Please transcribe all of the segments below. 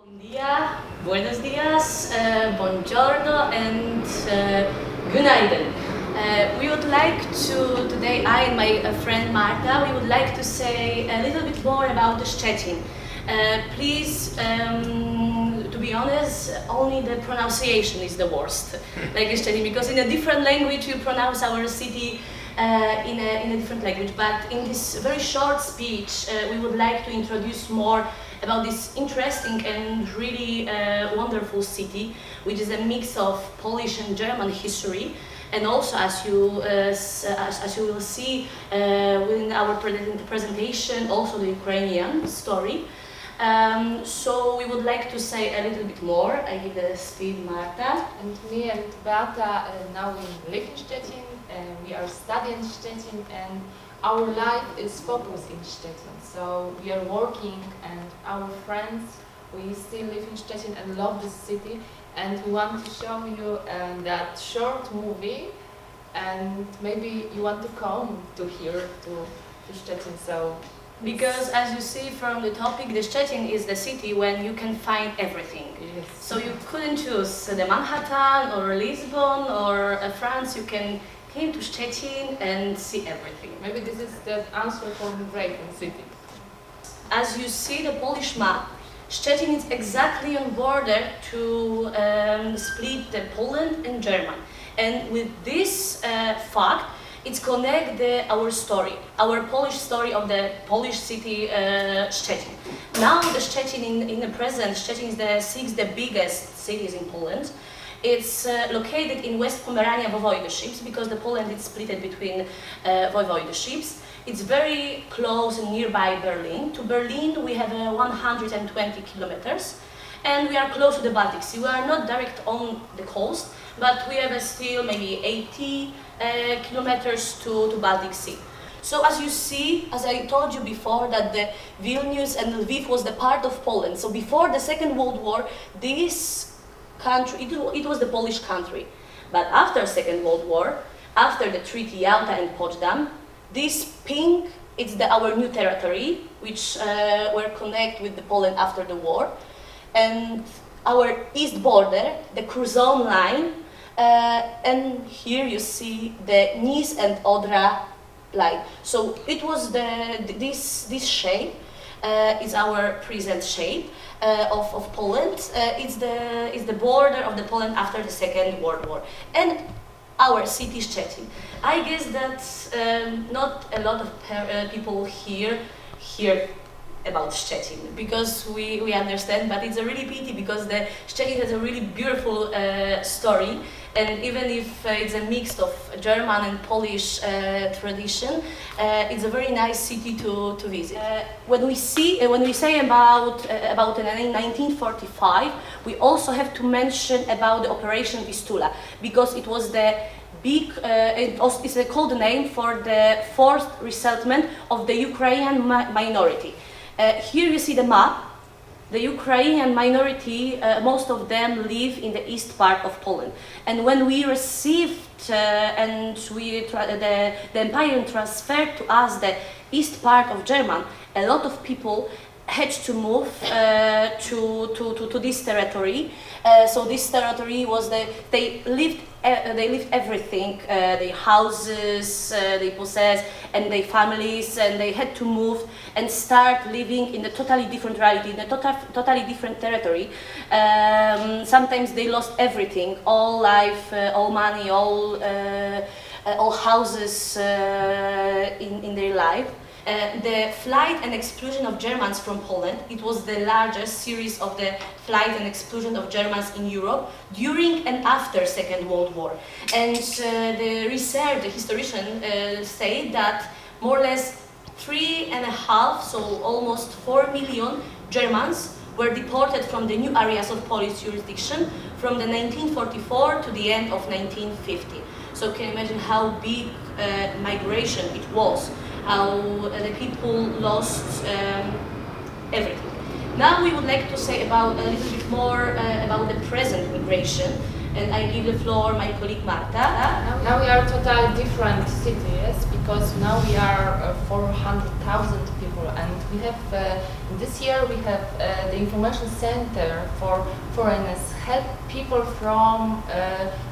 Bom dia, buenos dias, buongiorno, and günaydın. We would like to, today I and my friend Marta, we would like to say a little bit more about Szczecin. Please, to be honest, only the pronunciation is the worst, like Szczecin, because in a different language we pronounce our city in a different language. But in this very short speech, we would like to introduce more about this interesting and really wonderful city, which is a mix of Polish and German history, and also, as you will see within our presentation, also the Ukrainian story. So we would like to say a little bit more. I give the speed Marta. And me and Beata now we live in Szczecin, we are studying Szczecin, and our life is focused in Szczecin. So we are working, and our friends, we still live in Szczecin and love this city, and we want to show you that short movie, and maybe you want to come to here to Szczecin. So because as you see from the topic, the Szczecin is the city when you can find everything. yes. So you couldn't choose the Manhattan or Lisbon or France. You can came to Szczecin and see everything. Maybe this is the answer for migrating city. As you see the Polish map, Szczecin is exactly on border to split the Poland and Germany. And with this fact, it connects our story, our Polish story of the Polish city Szczecin. Now the Szczecin in the present, Szczecin is the sixth biggest cities in Poland. It's located in West Pomerania voivodeships because the Poland is split between voivodeships. It's very close and nearby Berlin. To Berlin we have 120 kilometers, and we are close to the Baltic Sea. We are not direct on the coast, but we have still maybe 80 kilometers to Baltic Sea. So as you see, as I told you before, that the Vilnius and Lviv was the part of Poland. So before the Second World War, this country, it was the Polish country. But after Second World War, after the Treaty Yalta and Potsdam, this pink, it's our new territory, which were connected with the Poland after the war. And our east border, the Curzon line, and here you see the Nis and Odra line. So it was this shape is our present shape of Poland. It's the border of the Poland after the Second World War. And our city Szczecin. I guess that not a lot of people here hear about Szczecin, because we understand, but it's a really pity because the Szczecin has a really beautiful story, and even if it's a mix of German and Polish tradition, it's a very nice city to visit. When we say about 1945, we also have to mention about the Operation Vistula, because it was the big, it's a code name for the forced resettlement of the Ukrainian minority. Here you see the map. The Ukrainian minority, most of them live in the east part of Poland. And when we received the empire transferred to us the east part of Germany, a lot of people had to move to this territory. So this territory was they lived everything, their houses, they possessed, and their families, and they had to move and start living in a totally different reality, in a totally different territory. Sometimes they lost everything, all life, all money, all houses in their life. The flight and expulsion of Germans from Poland, it was the largest series of the flight and expulsion of Germans in Europe during and after Second World War. And the historians say that more or less 3.5, so almost 4 million Germans were deported from the new areas of Polish jurisdiction from the 1944 to the end of 1950. So can you imagine how big migration it was? How the people lost everything. Now we would like to say about a little bit more about the present migration. And I give the floor my colleague Marta. Now we are a totally different city, yes, because now we are 400,000 people, and we have this year we have the information center for foreigners help people from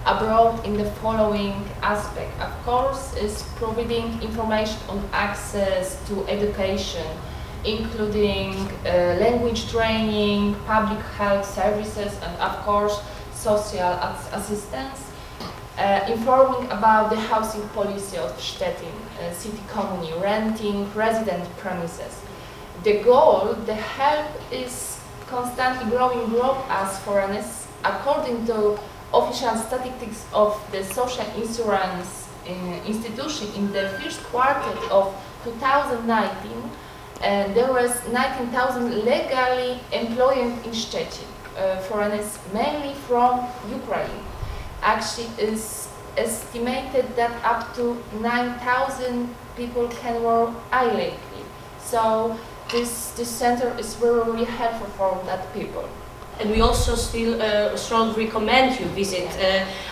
abroad in the following aspect. Of course, is providing information on access to education, including language training, public health services, and of course social assistance, informing about the housing policy of Szczecin, city commune, renting resident premises. The goal, the help is constantly growing group as foreigners. According to official statistics of the social insurance institution in the first quarter of 2019, there was 19,000 legally employed in Szczecin. Foreigners mainly from Ukraine. Actually, is estimated that up to 9,000 people can work illegally. So this center is really helpful for that people. And we also still strongly recommend you visit.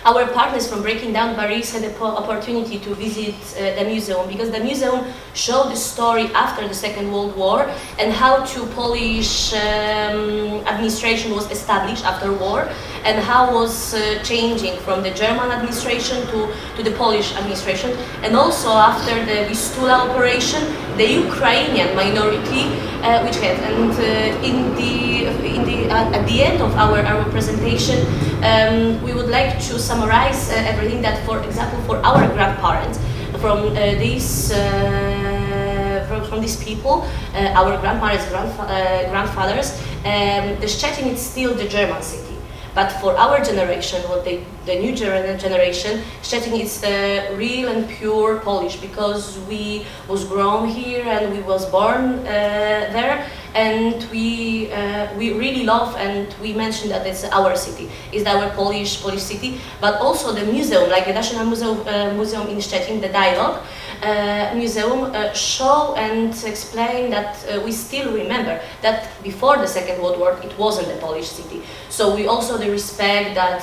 Our partners from Breaking Down Barriers had the opportunity to visit the museum, because the museum showed the story after the Second World War and how to Polish administration was established after war, and how was changing from the German administration to the Polish administration. And also after the Vistula operation, the Ukrainian minority which had, and at the end of our presentation, we would like to summarize everything that, for example, for our grandparents, from these people, our grandparents, grandfathers, the Szczecin is still the German city. But for our generation, or the new generation, Szczecin is real and pure Polish, because we was grown here and we was born there, and we really love, and we mentioned that it's our city, it's our Polish city. But also the museum, like the National Museum in Szczecin, the Dialogue Museum, show and explain that we still remember that before the Second World War it wasn't a Polish city. So we also respect that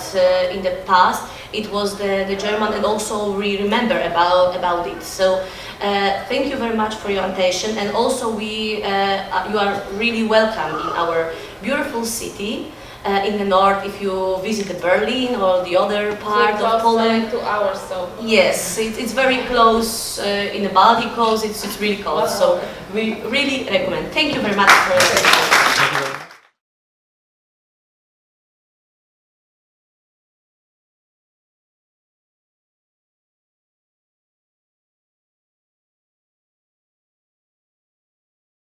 in the past it was the German, and also we remember about it. So thank you very much for your attention, and also you are really welcome in our beautiful city. In the north, if you visit Berlin or the other part of Poland. 2 hours, so. Yes, it's very close in the Baltic coast, it's really close, so we really recommend. Thank you very much for your attention.